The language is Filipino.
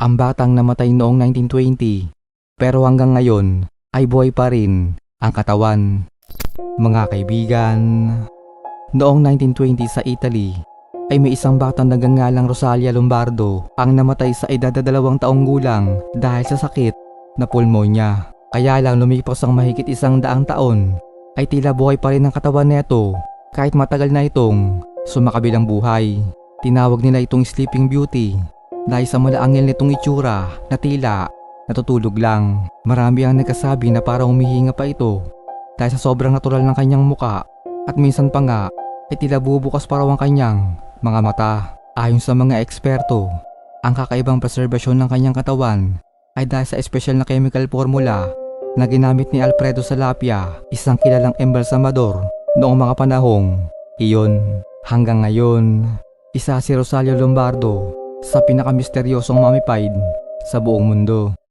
Ang batang namatay noong 1920 pero hanggang ngayon ay buhay pa rin ang katawan. Mga kaibigan, noong 1920 sa Italy ay may isang batang nagngangalang Rosalia Lombardo ang namatay sa edad na 2 taong gulang dahil sa sakit na pulmonya. Kaya lang lumipas ang mahigit 100 taon ay tila buhay pa rin ang katawan nito kahit matagal na itong sumakabilang buhay. Tinawag nila itong Sleeping Beauty dahil sa malaangil nitong itsura na tila natutulog lang. Marami ang nagkasabi na parang humihinga pa ito dahil sa sobrang natural ng kanyang muka at minsan pa nga ay tila bubukas pa raw ang kanyang mga mata. Ayon sa mga eksperto, ang kakaibang preserbasyon ng kanyang katawan ay dahil sa espesyal na chemical formula na ginamit ni Alfredo Salapia, isang kilalang embalsamador noong mga panahong iyon. Hanggang ngayon, isa si Rosalia Lombardo sa pinakamisteryosong mummified sa buong mundo.